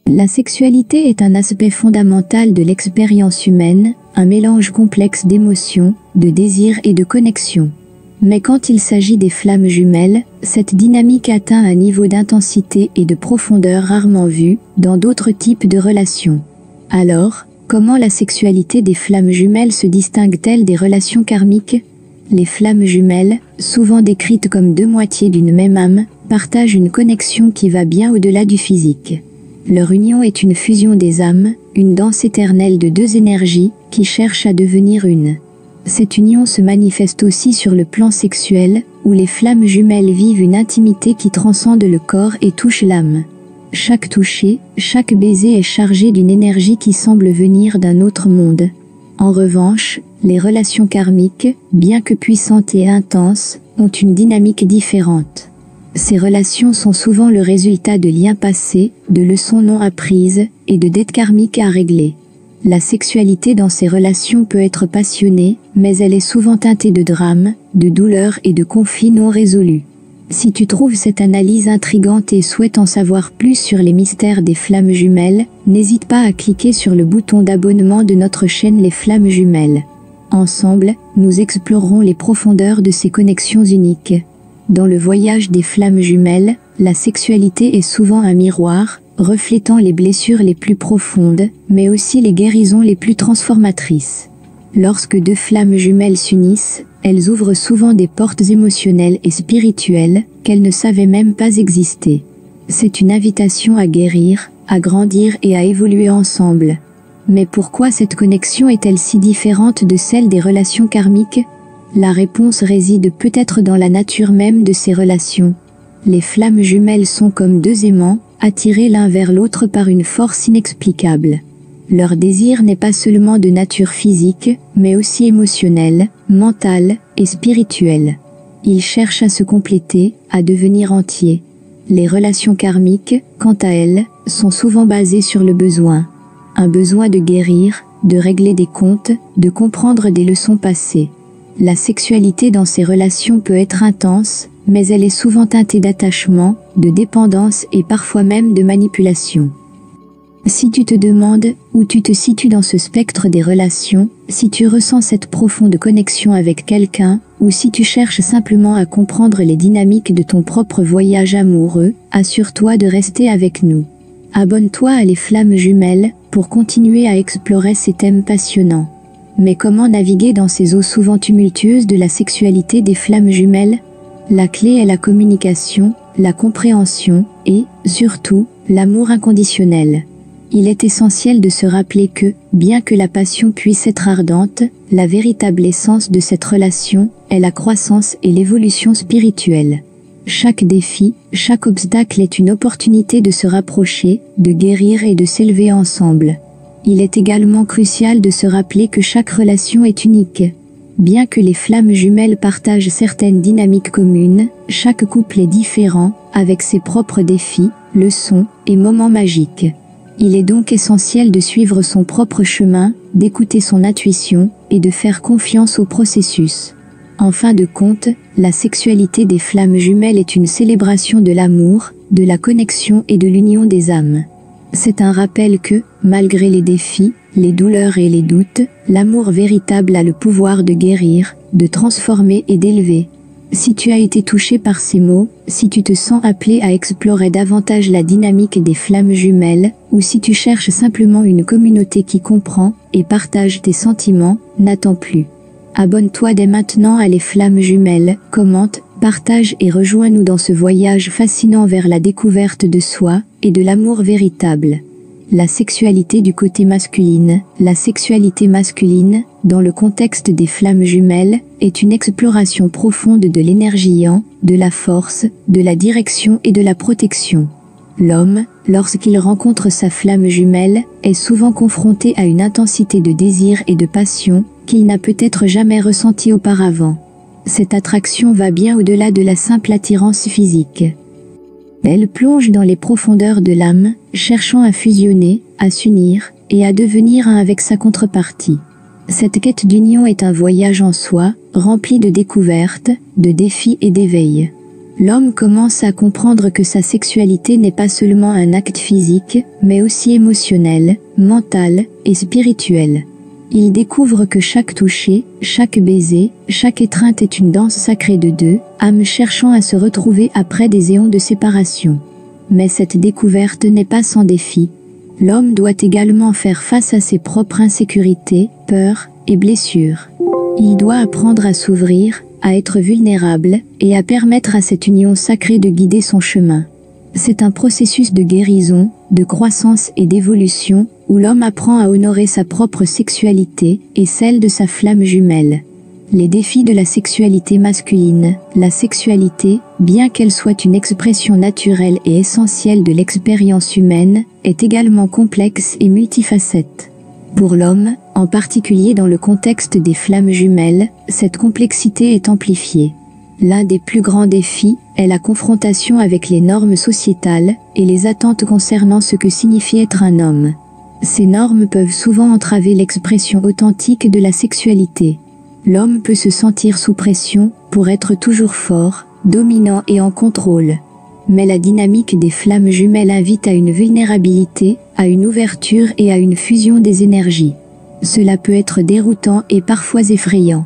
La sexualité est un aspect fondamental de l'expérience humaine, un mélange complexe d'émotions, de désirs et de connexions. Mais quand il s'agit des flammes jumelles, cette dynamique atteint un niveau d'intensité et de profondeur rarement vu dans d'autres types de relations. Alors, comment la sexualité des flammes jumelles se distingue-t-elle des relations karmiques ? Les flammes jumelles, souvent décrites comme deux moitiés d'une même âme, partagent une connexion qui va bien au-delà du physique. Leur union est une fusion des âmes, une danse éternelle de deux énergies qui cherchent à devenir une. Cette union se manifeste aussi sur le plan sexuel, où les flammes jumelles vivent une intimité qui transcende le corps et touche l'âme. Chaque toucher, chaque baiser est chargé d'une énergie qui semble venir d'un autre monde. En revanche, les relations karmiques, bien que puissantes et intenses, ont une dynamique différente. Ces relations sont souvent le résultat de liens passés, de leçons non apprises, et de dettes karmiques à régler. La sexualité dans ces relations peut être passionnée, mais elle est souvent teintée de drames, de douleurs et de conflits non résolus. Si tu trouves cette analyse intrigante et souhaites en savoir plus sur les mystères des flammes jumelles, n'hésite pas à cliquer sur le bouton d'abonnement de notre chaîne Les Flammes Jumelles. Ensemble, nous explorerons les profondeurs de ces connexions uniques. Dans le voyage des flammes jumelles, la sexualité est souvent un miroir, reflétant les blessures les plus profondes, mais aussi les guérisons les plus transformatrices. Lorsque deux flammes jumelles s'unissent, elles ouvrent souvent des portes émotionnelles et spirituelles qu'elles ne savaient même pas exister. C'est une invitation à guérir, à grandir et à évoluer ensemble. Mais pourquoi cette connexion est-elle si différente de celle des relations karmiques ? La réponse réside peut-être dans la nature même de ces relations. Les flammes jumelles sont comme deux aimants, attirés l'un vers l'autre par une force inexplicable. Leur désir n'est pas seulement de nature physique, mais aussi émotionnelle, mentale et spirituelle. Ils cherchent à se compléter, à devenir entiers. Les relations karmiques, quant à elles, sont souvent basées sur le besoin. Un besoin de guérir, de régler des comptes, de comprendre des leçons passées. La sexualité dans ces relations peut être intense, mais elle est souvent teintée d'attachement, de dépendance et parfois même de manipulation. Si tu te demandes où tu te situes dans ce spectre des relations, si tu ressens cette profonde connexion avec quelqu'un, ou si tu cherches simplement à comprendre les dynamiques de ton propre voyage amoureux, assure-toi de rester avec nous. Abonne-toi à Les Flammes Jumelles pour continuer à explorer ces thèmes passionnants. Mais comment naviguer dans ces eaux souvent tumultueuses de la sexualité des flammes jumelles ? La clé est la communication, la compréhension et, surtout, l'amour inconditionnel. Il est essentiel de se rappeler que, bien que la passion puisse être ardente, la véritable essence de cette relation est la croissance et l'évolution spirituelle. Chaque défi, chaque obstacle est une opportunité de se rapprocher, de guérir et de s'élever ensemble. Il est également crucial de se rappeler que chaque relation est unique. Bien que les flammes jumelles partagent certaines dynamiques communes, chaque couple est différent, avec ses propres défis, leçons et moments magiques. Il est donc essentiel de suivre son propre chemin, d'écouter son intuition et de faire confiance au processus. En fin de compte, la sexualité des flammes jumelles est une célébration de l'amour, de la connexion et de l'union des âmes. C'est un rappel que, malgré les défis, les douleurs et les doutes, l'amour véritable a le pouvoir de guérir, de transformer et d'élever. Si tu as été touché par ces mots, si tu te sens appelé à explorer davantage la dynamique des flammes jumelles, ou si tu cherches simplement une communauté qui comprend et partage tes sentiments, n'attends plus. Abonne-toi dès maintenant à Les Flammes Jumelles, commente, partage et rejoins-nous dans ce voyage fascinant vers la découverte de soi et de l'amour véritable. La sexualité du côté masculine. La sexualité masculine, dans le contexte des flammes jumelles, est une exploration profonde de l'énergie yang, de la force, de la direction et de la protection. L'homme, lorsqu'il rencontre sa flamme jumelle, est souvent confronté à une intensité de désir et de passion qu'il n'a peut-être jamais ressentie auparavant. Cette attraction va bien au-delà de la simple attirance physique. Elle plonge dans les profondeurs de l'âme, cherchant à fusionner, à s'unir, et à devenir un avec sa contrepartie. Cette quête d'union est un voyage en soi, rempli de découvertes, de défis et d'éveil. L'homme commence à comprendre que sa sexualité n'est pas seulement un acte physique, mais aussi émotionnel, mental et spirituel. Il découvre que chaque toucher, chaque baiser, chaque étreinte est une danse sacrée de deux âmes cherchant à se retrouver après des éons de séparation. Mais cette découverte n'est pas sans défi. L'homme doit également faire face à ses propres insécurités, peurs et blessures. Il doit apprendre à s'ouvrir, à être vulnérable, et à permettre à cette union sacrée de guider son chemin. C'est un processus de guérison, de croissance et d'évolution, où l'homme apprend à honorer sa propre sexualité et celle de sa flamme jumelle. Les défis de la sexualité masculine. La sexualité, bien qu'elle soit une expression naturelle et essentielle de l'expérience humaine, est également complexe et multifacette. Pour l'homme, en particulier dans le contexte des flammes jumelles, cette complexité est amplifiée. L'un des plus grands défis est la confrontation avec les normes sociétales et les attentes concernant ce que signifie être un homme. Ces normes peuvent souvent entraver l'expression authentique de la sexualité. L'homme peut se sentir sous pression pour être toujours fort, dominant et en contrôle. Mais la dynamique des flammes jumelles invite à une vulnérabilité, à une ouverture et à une fusion des énergies. Cela peut être déroutant et parfois effrayant.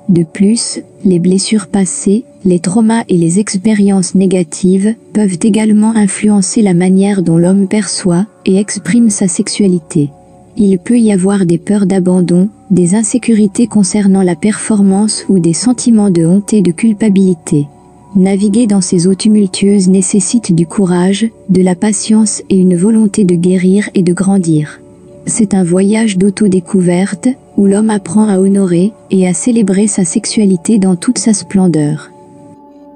De plus, les blessures passées, les traumas et les expériences négatives peuvent également influencer la manière dont l'homme perçoit et exprime sa sexualité. Il peut y avoir des peurs d'abandon, des insécurités concernant la performance ou des sentiments de honte et de culpabilité. Naviguer dans ces eaux tumultueuses nécessite du courage, de la patience et une volonté de guérir et de grandir. C'est un voyage d'autodécouverte, où l'homme apprend à honorer et à célébrer sa sexualité dans toute sa splendeur.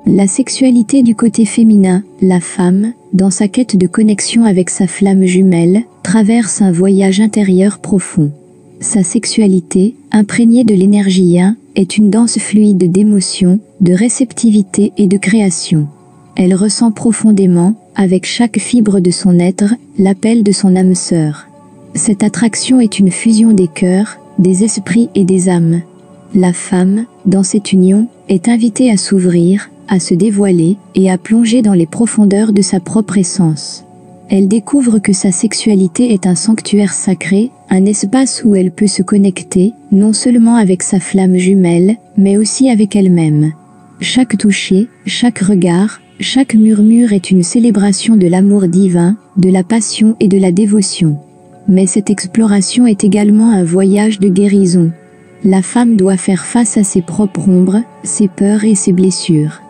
La sexualité du côté féminin, la femme, dans sa quête de connexion avec sa flamme jumelle, traverse un voyage intérieur profond. Sa sexualité, imprégnée de l'énergie yin, est une danse fluide d'émotions, de réceptivité et de création. Elle ressent profondément, avec chaque fibre de son être, l'appel de son âme sœur. Cette attraction est une fusion des cœurs, des esprits et des âmes. La femme, dans cette union, est invitée à s'ouvrir, à se dévoiler et à plonger dans les profondeurs de sa propre essence. Elle découvre que sa sexualité est un sanctuaire sacré, un espace où elle peut se connecter, non seulement avec sa flamme jumelle, mais aussi avec elle-même. Chaque toucher, chaque regard, chaque murmure est une célébration de l'amour divin, de la passion et de la dévotion. Mais cette exploration est également un voyage de guérison. La femme doit faire face à ses propres ombres, ses peurs et ses blessures.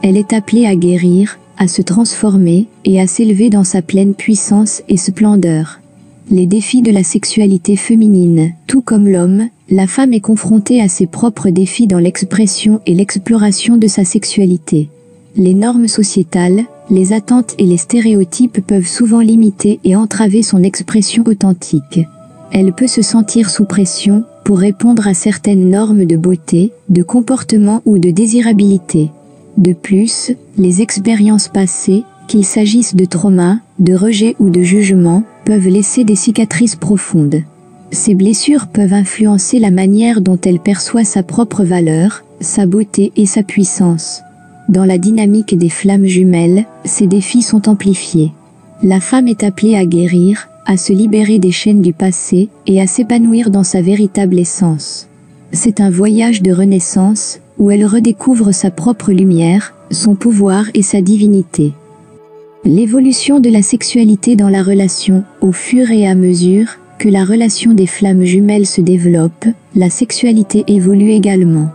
Elle est appelée à guérir, à se transformer et à s'élever dans sa pleine puissance et splendeur. Les défis de la sexualité féminine. Tout comme l'homme, la femme est confrontée à ses propres défis dans l'expression et l'exploration de sa sexualité. Les normes sociétales, les attentes et les stéréotypes peuvent souvent limiter et entraver son expression authentique. Elle peut se sentir sous pression pour répondre à certaines normes de beauté, de comportement ou de désirabilité. De plus, les expériences passées, qu'il s'agisse de trauma, de rejet ou de jugement, peuvent laisser des cicatrices profondes. Ces blessures peuvent influencer la manière dont elle perçoit sa propre valeur, sa beauté et sa puissance. Dans la dynamique des flammes jumelles, ces défis sont amplifiés. La femme est appelée à guérir, à se libérer des chaînes du passé et à s'épanouir dans sa véritable essence. C'est un voyage de renaissance, où elle redécouvre sa propre lumière, son pouvoir et sa divinité. L'évolution de la sexualité dans la relation, au fur et à mesure que la relation des flammes jumelles se développe, la sexualité évolue également.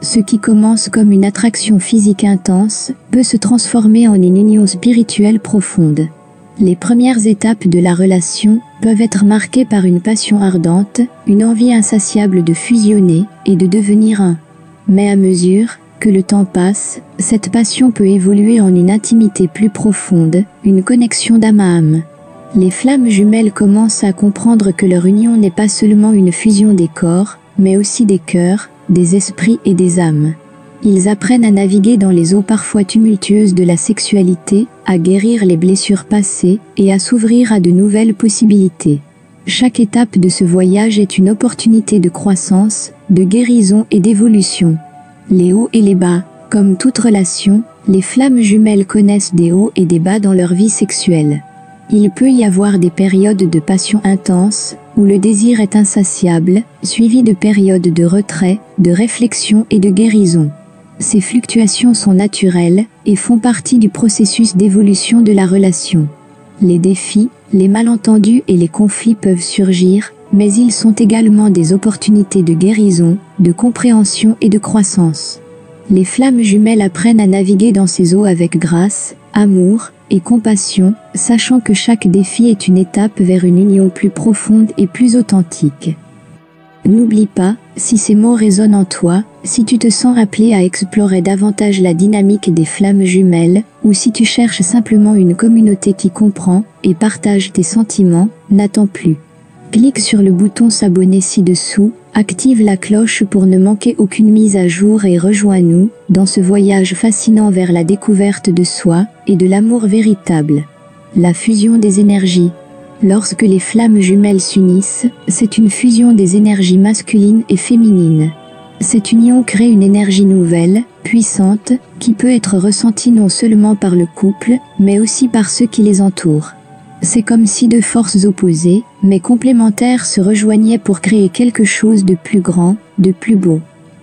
Ce qui commence comme une attraction physique intense peut se transformer en une union spirituelle profonde. Les premières étapes de la relation peuvent être marquées par une passion ardente, une envie insatiable de fusionner et de devenir un. Mais à mesure que le temps passe, cette passion peut évoluer en une intimité plus profonde, une connexion d'âme à âme. Les flammes jumelles commencent à comprendre que leur union n'est pas seulement une fusion des corps, mais aussi des cœurs, des esprits et des âmes. Ils apprennent à naviguer dans les eaux parfois tumultueuses de la sexualité, à guérir les blessures passées et à s'ouvrir à de nouvelles possibilités. Chaque étape de ce voyage est une opportunité de croissance, de guérison et d'évolution. Les hauts et les bas, Comme toute relation, les flammes jumelles connaissent des hauts et des bas dans leur vie sexuelle. Il peut y avoir des périodes de passion intense, où le désir est insatiable, suivies de périodes de retrait, de réflexion et de guérison. Ces fluctuations sont naturelles et font partie du processus d'évolution de la relation. Les défis, les malentendus et les conflits peuvent surgir, mais ils sont également des opportunités de guérison, de compréhension et de croissance. Les flammes jumelles apprennent à naviguer dans ces eaux avec grâce, amour et compassion, sachant que chaque défi est une étape vers une union plus profonde et plus authentique. N'oublie pas, si ces mots résonnent en toi, si tu te sens appelé à explorer davantage la dynamique des flammes jumelles, ou si tu cherches simplement une communauté qui comprend et partage tes sentiments, n'attends plus. Clique sur le bouton s'abonner ci-dessous, active la cloche pour ne manquer aucune mise à jour et rejoins-nous dans ce voyage fascinant vers la découverte de soi et de l'amour véritable. La fusion des énergies. Lorsque les flammes jumelles s'unissent, c'est une fusion des énergies masculines et féminines. Cette union crée une énergie nouvelle, puissante, qui peut être ressentie non seulement par le couple, mais aussi par ceux qui les entourent. C'est comme si deux forces opposées, mais complémentaires se rejoignaient pour créer quelque chose de plus grand, de plus beau.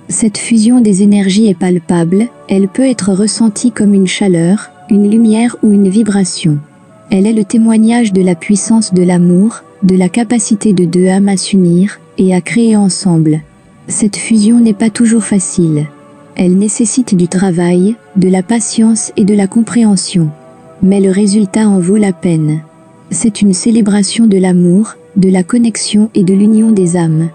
Cette fusion des énergies est palpable, elle peut être ressentie comme une chaleur, une lumière ou une vibration. Elle est le témoignage de la puissance de l'amour, de la capacité de deux âmes à s'unir et à créer ensemble. Cette fusion n'est pas toujours facile. Elle nécessite du travail, de la patience et de la compréhension. Mais le résultat en vaut la peine. C'est une célébration de l'amour, de la connexion et de l'union des âmes.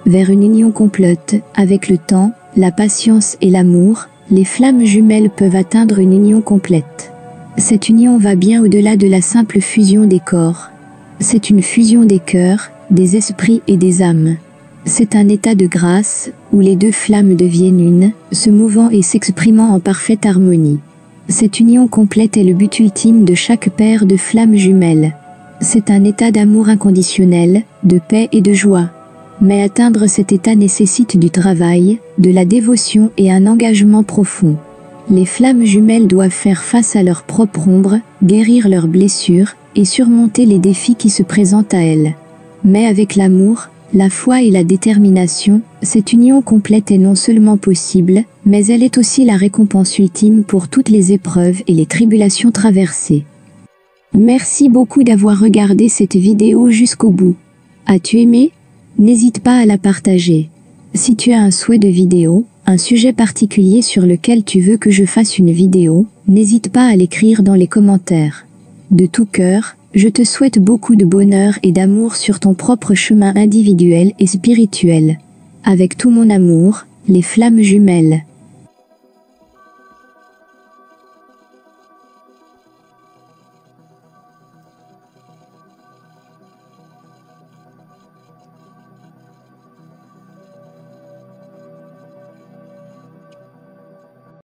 Vers une union complète, avec le temps, la patience et l'amour, les flammes jumelles peuvent atteindre une union complète. Cette union va bien au-delà de la simple fusion des corps. C'est une fusion des cœurs, des esprits et des âmes. C'est un état de grâce, où les deux flammes deviennent une, se mouvant et s'exprimant en parfaite harmonie. Cette union complète est le but ultime de chaque paire de flammes jumelles. C'est un état d'amour inconditionnel, de paix et de joie. Mais atteindre cet état nécessite du travail, de la dévotion et un engagement profond. Les flammes jumelles doivent faire face à leur propre ombre, guérir leurs blessures, et surmonter les défis qui se présentent à elles. Mais avec l'amour, la foi et la détermination, cette union complète est non seulement possible, mais elle est aussi la récompense ultime pour toutes les épreuves et les tribulations traversées. Merci beaucoup d'avoir regardé cette vidéo jusqu'au bout. As-tu aimé? N'hésite pas à la partager. Si tu as un souhait de vidéo, un sujet particulier sur lequel tu veux que je fasse une vidéo, n'hésite pas à l'écrire dans les commentaires. De tout cœur, je te souhaite beaucoup de bonheur et d'amour sur ton propre chemin individuel et spirituel. Avec tout mon amour, les flammes jumelles.